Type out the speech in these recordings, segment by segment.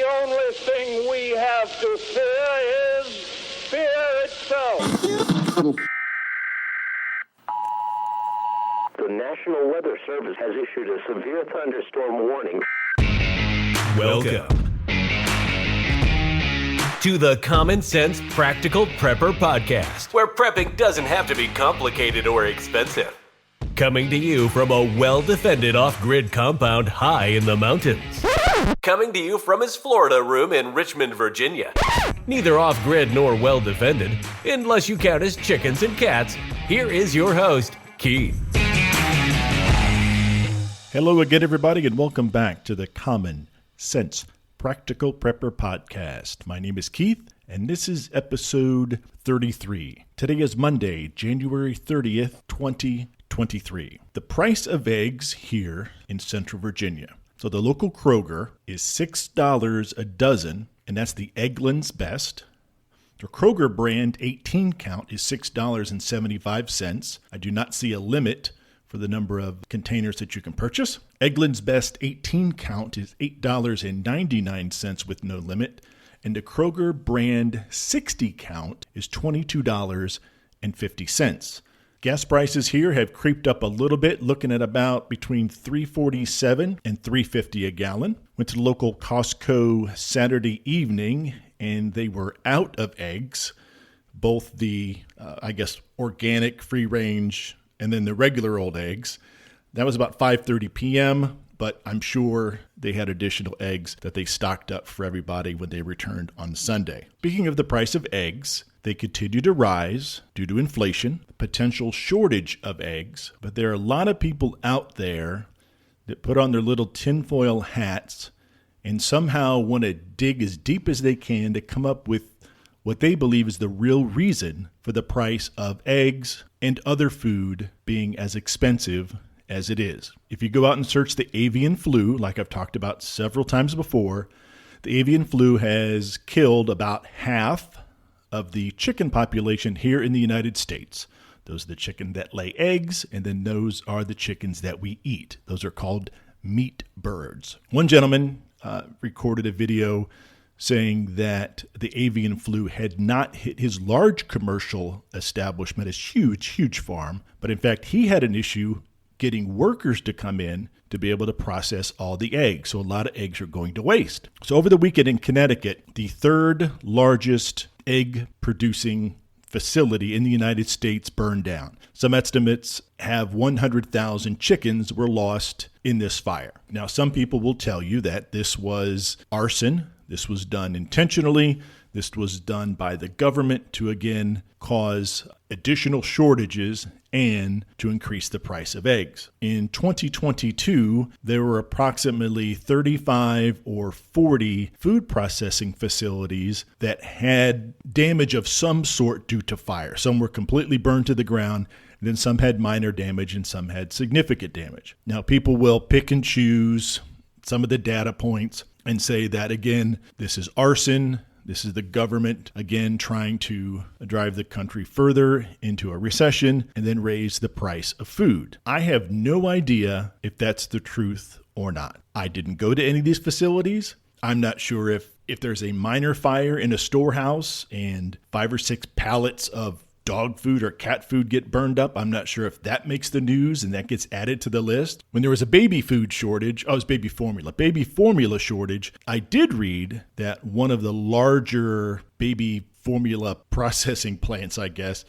only thing we have to fear is fear itself. The National Weather Service has issued a severe thunderstorm warning. Welcome to the Common Sense Practical Prepper Podcast, where prepping doesn't have to be complicated or expensive. Coming to you from a well-defended off-grid compound high in the mountains. Coming to you from his Florida room in Richmond, Virginia. Neither off-grid nor well-defended, unless you count as chickens and cats. Here is your host, Keith. Hello again, everybody, and welcome back to the Common Sense Practical Prepper Podcast. My name is Keith, and this is episode 33. Today is Monday, January 30th, 2023. The price of eggs here in Central Virginia. So the local Kroger is $6 a dozen, and that's the Eggland's Best. The Kroger brand 18 count is $6.75. I do not see a limit for the number of containers that you can purchase. Eggland's Best 18 count is $8.99 with no limit. And the Kroger brand 60 count is $22.50. Gas prices here have creeped up a little bit, looking at about between $3.47 and $3.50 a gallon. Went to the local Costco Saturday evening, and they were out of eggs, both the, organic, free-range, and then the regular old eggs. That was about 5:30 p.m., but I'm sure they had additional eggs that they stocked up for everybody when they returned on Sunday. Speaking of the price of eggs, they continue to rise due to inflation, potential shortage of eggs, but there are a lot of people out there that put on their little tinfoil hats and somehow want to dig as deep as they can to come up with what they believe is the real reason for the price of eggs and other food being as expensive as it is. If you go out and search the avian flu, like I've talked about several times before, the avian flu has killed about half of the chicken population here in the United States. Those are the chicken that lay eggs, and then those are the chickens that we eat. Those are called meat birds. One gentleman recorded a video saying that the avian flu had not hit his large commercial establishment, his huge farm, but in fact he had an issue getting workers to come in to be able to process all the eggs. So a lot of eggs are going to waste. So over the weekend in Connecticut, the third largest egg producing facility in the United States burned down. Some estimates have 100,000 chickens were lost in this fire. Now, some people will tell you that this was arson. This was done intentionally. This was done by the government to, again, cause additional shortages and to increase the price of eggs. In 2022, there were approximately 35 or 40 food processing facilities that had damage of some sort due to fire. Some were completely burned to the ground, and then some had minor damage and some had significant damage. Now, people will pick and choose some of the data points and say that, again, this is arson. This is the government, again, trying to drive the country further into a recession and then raise the price of food. I have no idea if that's the truth or not. I didn't go to any of these facilities. I'm not sure if there's a minor fire in a storehouse and 5 or 6 pallets of dog food or cat food get burned up. I'm not sure if that makes the news and that gets added to the list. When there was a baby food shortage, it was baby formula shortage, I did read that one of the larger baby formula processing plants, I guess,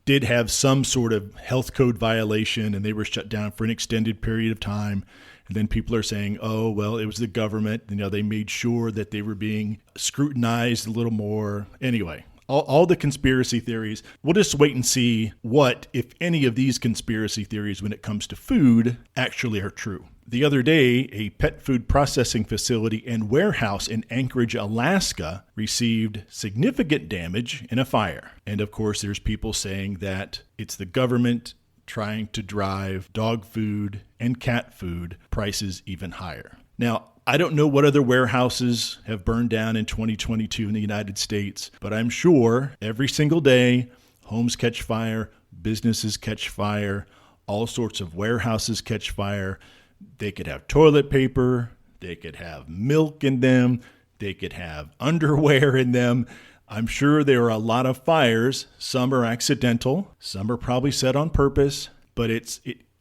did have some sort of health code violation and they were shut down for an extended period of time. And then people are saying, oh, well, it was the government. They made sure that they were being scrutinized a little more. Anyway, all the conspiracy theories, we'll just wait and see what, if any of these conspiracy theories when it comes to food, actually are true. The other day, a pet food processing facility and warehouse in Anchorage, Alaska, received significant damage in a fire. And of course, there's people saying that it's the government trying to drive dog food and cat food prices even higher. Now, I don't know what other warehouses have burned down in 2022 in the United States, but I'm sure every single day, homes catch fire, businesses catch fire, all sorts of warehouses catch fire. They could have toilet paper, they could have milk in them, They could have underwear in them. I'm sure there are a lot of fires. Some are accidental. Some are probably set on purpose. But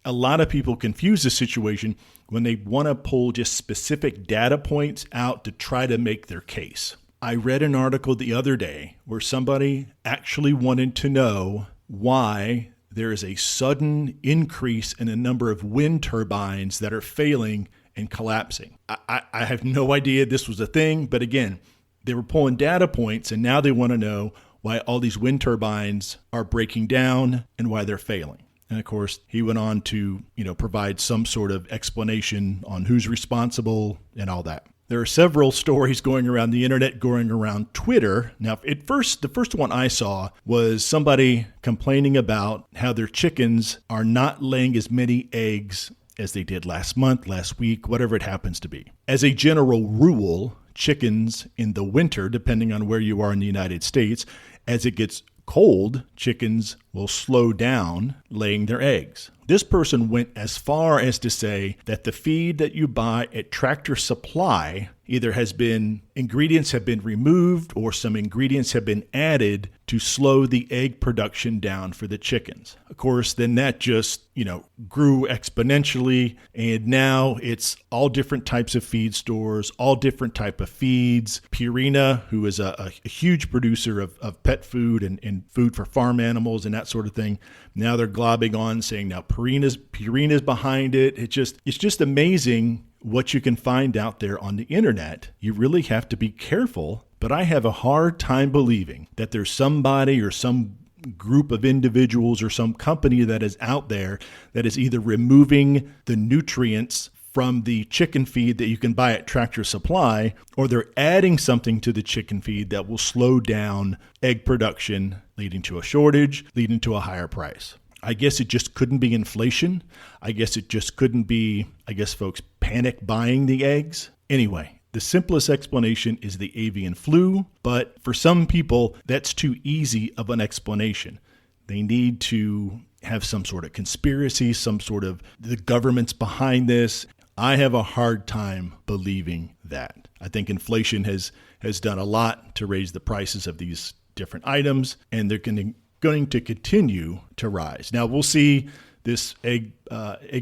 a lot of people confuse the situation when they want to pull just specific data points out to try to make their case. I read an article the other day where somebody actually wanted to know why there is a sudden increase in the number of wind turbines that are failing and collapsing. I have no idea this was a thing, but again, they were pulling data points and now they want to know why all these wind turbines are breaking down and why they're failing. And of course, he went on to, provide some sort of explanation on who's responsible and all that. There are several stories going around the internet, going around Twitter. Now, the first one I saw was somebody complaining about how their chickens are not laying as many eggs as they did last month, last week, whatever it happens to be. As a general rule, chickens in the winter, depending on where you are in the United States, as it gets cold, chickens will slow down laying their eggs. This person went as far as to say that the feed that you buy at Tractor Supply either ingredients have been removed or some ingredients have been added to slow the egg production down for the chickens. Of course, then that just, grew exponentially. And now it's all different types of feed stores, all different type of feeds. Purina, who is a huge producer of pet food and food for farm animals and that sort of thing. Now they're globbing on saying now Purina's behind it. It's just amazing what you can find out there on the internet. You really have to be careful, but I have a hard time believing that there's somebody or some group of individuals or some company that is out there that is either removing the nutrients from the chicken feed that you can buy at Tractor Supply, or they're adding something to the chicken feed that will slow down egg production, leading to a shortage, leading to a higher price. I guess it just couldn't be inflation. I guess it just couldn't be, folks panic buying the eggs. Anyway, the simplest explanation is the avian flu, but for some people, that's too easy of an explanation. They need to have some sort of conspiracy, some sort of the government's behind this. I have a hard time believing that. I think inflation has done a lot to raise the prices of these different items, and they're going to continue to rise. Now, we'll see this egg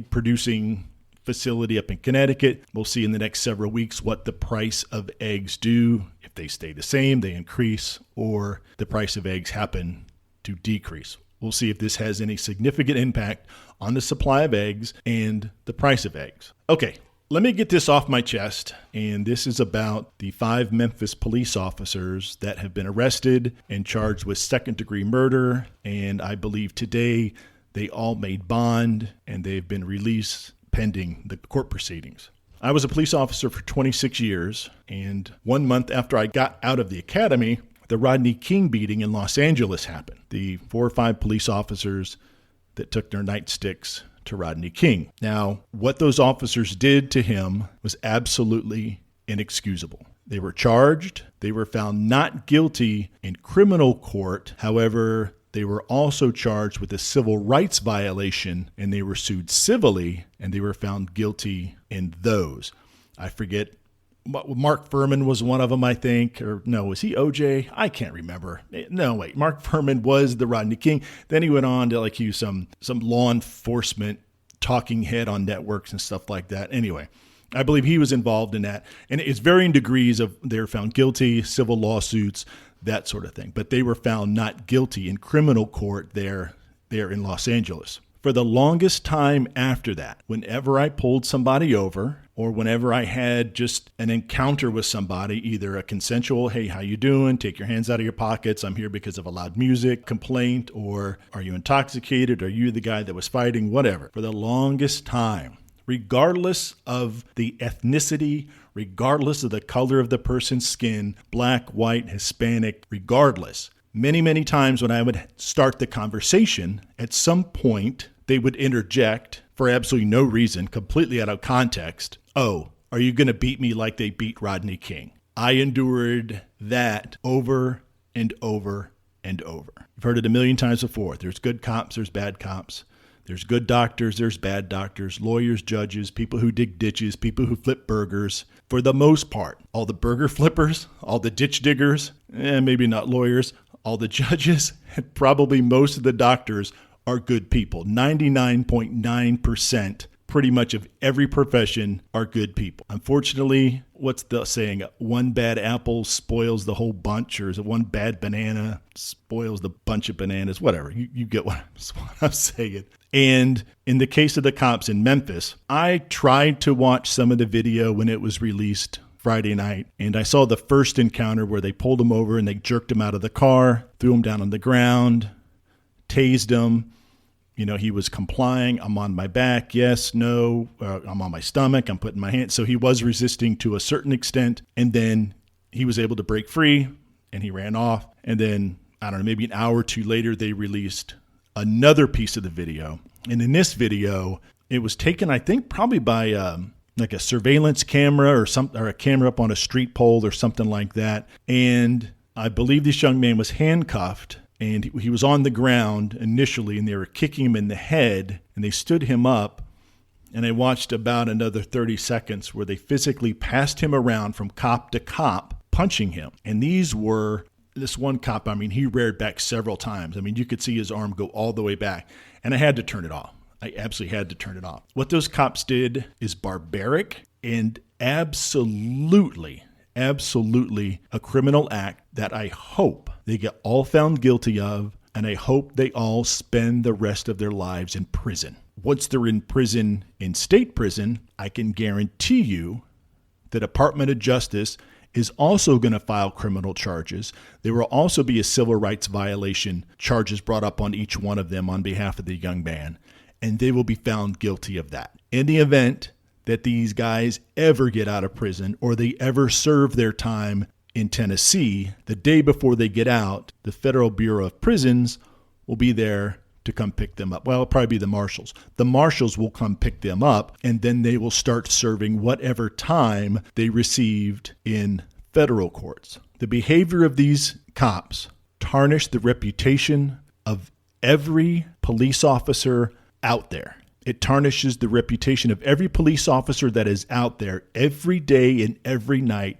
producing facility up in Connecticut. We'll see in the next several weeks what the price of eggs do. If they stay the same, they increase, or the price of eggs happen to decrease. We'll see if this has any significant impact on the supply of eggs and the price of eggs. Okay, let me get this off my chest. And this is about the 5 Memphis police officers that have been arrested and charged with second-degree murder. And I believe today they all made bond and they've been released pending the court proceedings. I was a police officer for 26 years, and 1 month after I got out of the academy, the Rodney King beating in Los Angeles happened. The 4 or 5 police officers that took their nightsticks to Rodney King. Now, what those officers did to him was absolutely inexcusable. They were charged. They were found not guilty in criminal court. However, they were also charged with a civil rights violation, and they were sued civilly, and they were found guilty in those. I forget. Mark Furman was one of them, I think. Or no, was he OJ? I can't remember. No, wait. Mark Furman was the Rodney King. Then he went on to accuse some law enforcement talking head on networks and stuff like that. Anyway, I believe he was involved in that. And it's varying degrees of they're found guilty, civil lawsuits, that sort of thing. But they were found not guilty in criminal court there in Los Angeles. For the longest time after that, whenever I pulled somebody over or whenever I had just an encounter with somebody, either a consensual, hey, how you doing? Take your hands out of your pockets. I'm here because of a loud music complaint, or are you intoxicated? Are you the guy that was fighting? Whatever. For the longest time, regardless of the ethnicity, regardless of the color of the person's skin, black, white, Hispanic, regardless, many, many times when I would start the conversation, at some point, they would interject for absolutely no reason, completely out of context. Oh, are you going to beat me like they beat Rodney King? I endured that over and over and over. You've heard it a million times before. There's good cops, there's bad cops. There's good doctors, there's bad doctors, lawyers, judges, people who dig ditches, people who flip burgers. For the most part, all the burger flippers, all the ditch diggers, maybe not lawyers, all the judges, and probably most of the doctors are good people. 99.9%. Pretty much of every profession are good people. Unfortunately, what's the saying? One bad apple spoils the whole bunch, or is it one bad banana spoils the bunch of bananas? Whatever. You get what I'm saying. And in the case of the cops in Memphis, I tried to watch some of the video when it was released Friday night, and I saw the first encounter where they pulled him over and they jerked him out of the car, threw him down on the ground, tased him. You know, he was complying. I'm on my back. Yes, no. I'm on my stomach. I'm putting my hands. So he was resisting to a certain extent. And then he was able to break free and he ran off. And then, I don't know, maybe an hour or two later, they released another piece of the video. And in this video, it was taken, I think, probably by like a surveillance camera or a camera up on a street pole or something like that. And I believe this young man was handcuffed. And he was on the ground initially, and they were kicking him in the head, and they stood him up, and I watched about another 30 seconds where they physically passed him around from cop to cop, punching him. And this one cop, I mean, he reared back several times. I mean, you could see his arm go all the way back, and I had to turn it off. I absolutely had to turn it off. What those cops did is barbaric and absolutely a criminal act that I hope they get all found guilty of, and I hope they all spend the rest of their lives in prison. Once they're in prison, in state prison, I can guarantee you the Department of Justice is also going to file criminal charges. There will also be a civil rights violation charges brought up on each one of them on behalf of the young man, and they will be found guilty of that. In the event that these guys ever get out of prison or they ever serve their time in Tennessee, the day before they get out, the Federal Bureau of Prisons will be there to come pick them up. Well, it'll probably be the marshals. The marshals will come pick them up, and then they will start serving whatever time they received in federal courts. The behavior of these cops tarnished the reputation of every police officer out there. It tarnishes the reputation of every police officer that is out there every day and every night,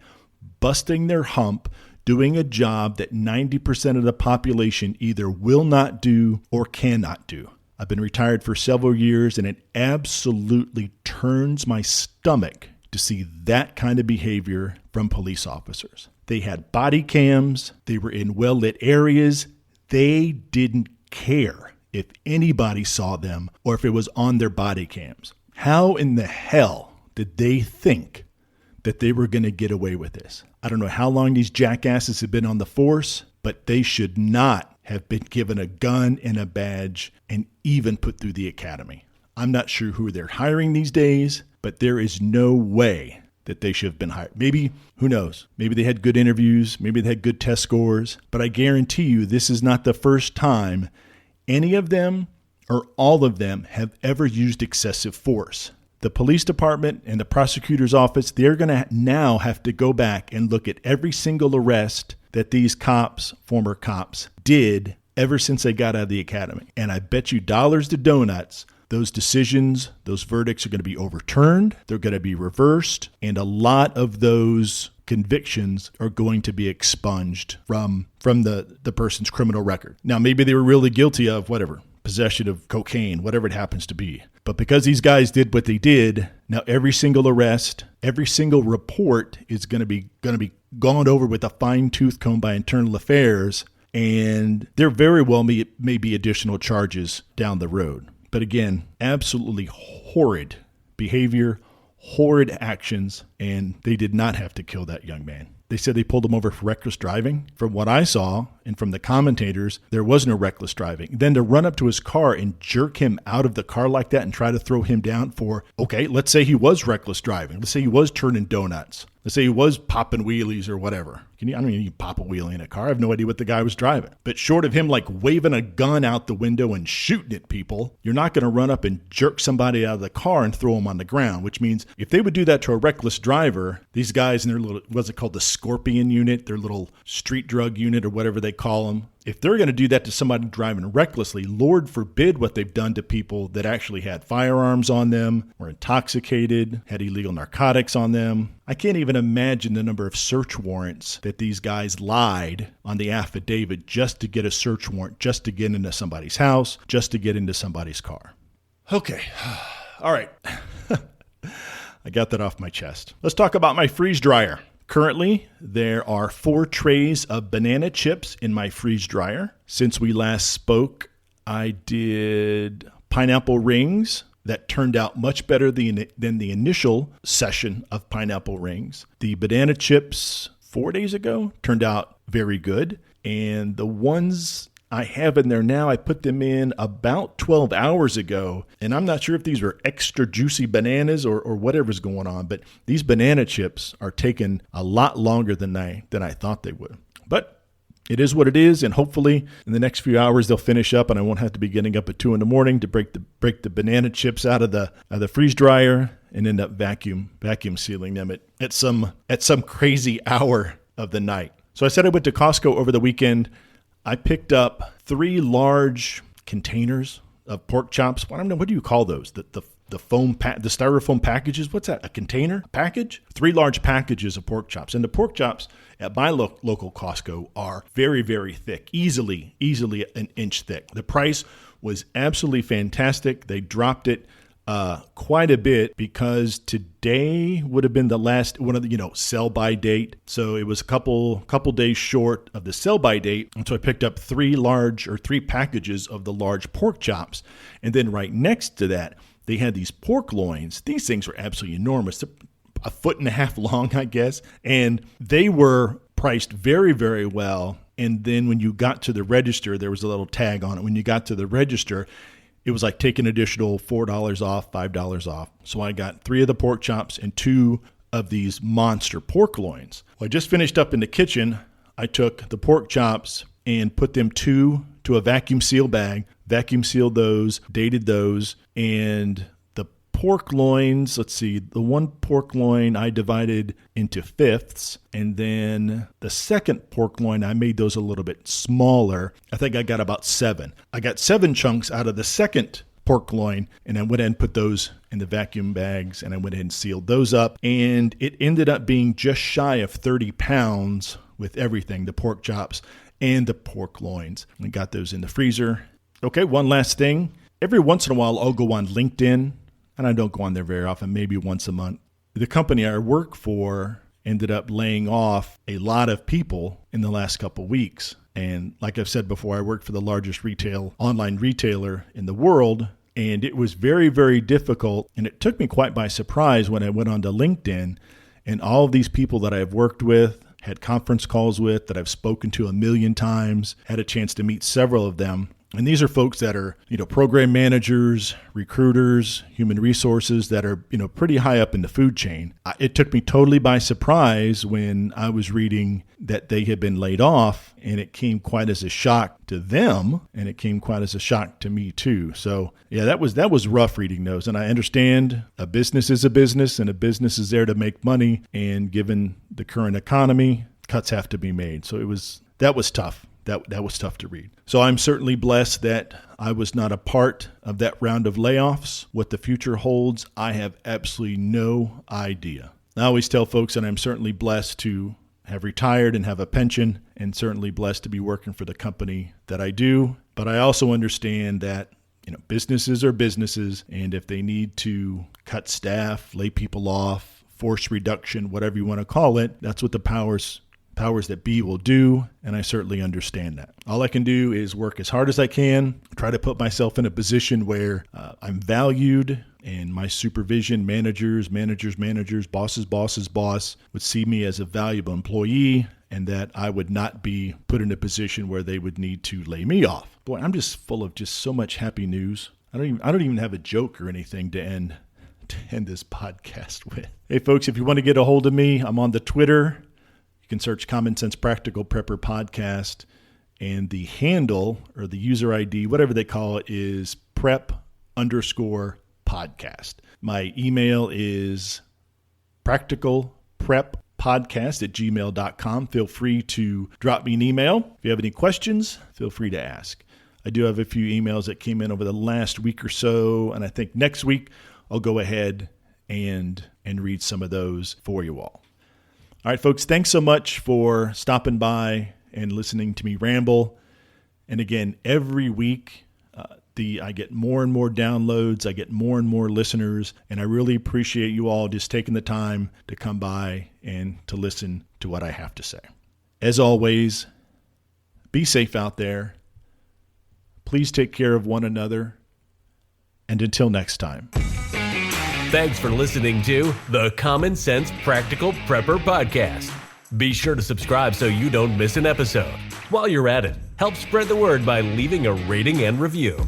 busting their hump, doing a job that 90% of the population either will not do or cannot do. I've been retired for several years, and it absolutely turns my stomach to see that kind of behavior from police officers. They had body cams. They were in well-lit areas. They didn't care if anybody saw them or if it was on their body cams. How in the hell did they think that they were going to get away with this? I don't know how long these jackasses have been on the force, but they should not have been given a gun and a badge and even put through the academy. I'm not sure who they're hiring these days, but there is no way that they should have been hired. Maybe, who knows? Maybe they had good interviews. Maybe they had good test scores. But I guarantee you this is not the first time any of them or all of them have ever used excessive force. The police department and the prosecutor's office, they're going to now have to go back and look at every single arrest that these cops, former cops, did ever since they got out of the academy. And I bet you dollars to donuts, those decisions, those verdicts are going to be overturned. They're going to be reversed. And a lot of those convictions are going to be expunged from the person's criminal record. Now, maybe they were really guilty of whatever, possession of cocaine, whatever it happens to be. But because these guys did what they did, now every single arrest, every single report is going to be gone over with a fine-tooth comb by Internal Affairs, and there very well may be additional charges down the road. But again, absolutely horrid behavior, horrid actions, and they did not have to kill that young man. They said they pulled him over for reckless driving. From what I saw, and from the commentators, there was no reckless driving. Then to run up to his car and jerk him out of the car like that and try to throw him down for, okay, let's say he was reckless driving. Let's say he was turning donuts. Let's say he was popping wheelies or whatever. I don't even pop a wheelie in a car. I have no idea what the guy was driving. But short of him like waving a gun out the window and shooting at people, you're not going to run up and jerk somebody out of the car and throw them on the ground, which means if they would do that to a reckless driver, these guys in their little, what's it called, the Scorpion unit, their little street drug unit or whatever they call them, if they're going to do that to somebody driving recklessly, Lord forbid what they've done to people that actually had firearms on them, were intoxicated, had illegal narcotics on them. I can't even imagine the number of search warrants that these guys lied on the affidavit just to get a search warrant, just to get into somebody's house, just to get into somebody's car. Okay. All right. I got that off my chest. Let's talk about my freeze dryer. Currently, there are 4 trays of banana chips in my freeze dryer. Since we last spoke, I did pineapple rings that turned out much better than the initial session of pineapple rings. The banana chips 4 days ago turned out very good. And the ones I have in there now, I put them in about 12 hours ago, and I'm not sure if these were extra juicy bananas or whatever's going on, but these banana chips are taking a lot longer than I thought they would. But it is what it is, and hopefully in the next few hours they'll finish up, and I won't have to be getting up at 2 a.m. to break the banana chips out of the freeze dryer and end up vacuum sealing them at some crazy hour of the night. So I said I went to Costco over the weekend. I picked up 3 large containers of pork chops. I don't know, what do you call those? The foam the styrofoam packages. What's that? A container? A package? 3 large packages of pork chops. And the pork chops at my local Costco are very, very thick, easily an inch thick. The price was absolutely fantastic. They dropped it quite a bit because today would have been the last one of the, sell by date. So it was a couple days short of the sell by date. And so I picked up 3 packages of the large pork chops. And then right next to that, they had these pork loins. These things were absolutely enormous. They're a 1.5 feet long, I guess. And they were priced very, very well. And then when you got to the register, there was a little tag on it. When you got to the register, it was like take an additional $4 off, $5 off. So I got 3 of the pork chops and 2 of these monster pork loins. Well, I just finished up in the kitchen. I took the pork chops and put them to a vacuum seal bag, vacuum sealed those, dated those, and the pork loins, let's see, the one pork loin I divided into fifths, and then the second pork loin, I made those a little bit smaller. I think I got about 7. I got 7 chunks out of the second pork loin, and I went ahead and put those in the vacuum bags, and I went ahead and sealed those up, and it ended up being just shy of 30 pounds with everything, the pork chops and the pork loins. I got those in the freezer. Okay, one last thing. Every once in a while, I'll go on LinkedIn, and I don't go on there very often, maybe once a month. The company I work for ended up laying off a lot of people in the last couple weeks. And like I've said before, I work for the largest online retailer in the world, and it was very, very difficult. And it took me quite by surprise when I went onto LinkedIn, and all of these people that I've worked with, had conference calls with, that I've spoken to 1,000,000 times, had a chance to meet several of them. And these are folks that are, program managers, recruiters, human resources that are, pretty high up in the food chain. It took me totally by surprise when I was reading that they had been laid off, and it came quite as a shock to them, and it came quite as a shock to me too. So yeah, that was rough reading those. And I understand a business is a business, and a business is there to make money. And given the current economy, cuts have to be made. So that was tough. That was tough to read. So I'm certainly blessed that I was not a part of that round of layoffs. What the future holds, I have absolutely no idea. I always tell folks that I'm certainly blessed to have retired and have a pension, and certainly blessed to be working for the company that I do. But I also understand that businesses are businesses, and if they need to cut staff, lay people off, force reduction, whatever you want to call it, that's what the powers that be will do, and I certainly understand that. All I can do is work as hard as I can, try to put myself in a position where I'm valued, and my supervision, managers, bosses, boss would see me as a valuable employee, and that I would not be put in a position where they would need to lay me off. Boy, I'm just full of just so much happy news. I don't even have a joke or anything to end this podcast with. Hey folks, if you want to get a hold of me, I'm on the Twitter. You can search Common Sense Practical Prepper Podcast, and the handle or the user ID, whatever they call it, is prep_podcast. My email is practicalpreppodcast prepperpodcast@gmail.com. Feel free to drop me an email. If you have any questions, feel free to ask. I do have a few emails that came in over the last week or so, and I think next week I'll go ahead and read some of those for you all. All right, folks, thanks so much for stopping by and listening to me ramble. And again, every week I get more and more downloads, I get more and more listeners, and I really appreciate you all just taking the time to come by and to listen to what I have to say. As always, be safe out there. Please take care of one another. And until next time. Thanks for listening to the Common Sense Practical Prepper Podcast. Be sure to subscribe so you don't miss an episode. While you're at it, help spread the word by leaving a rating and review.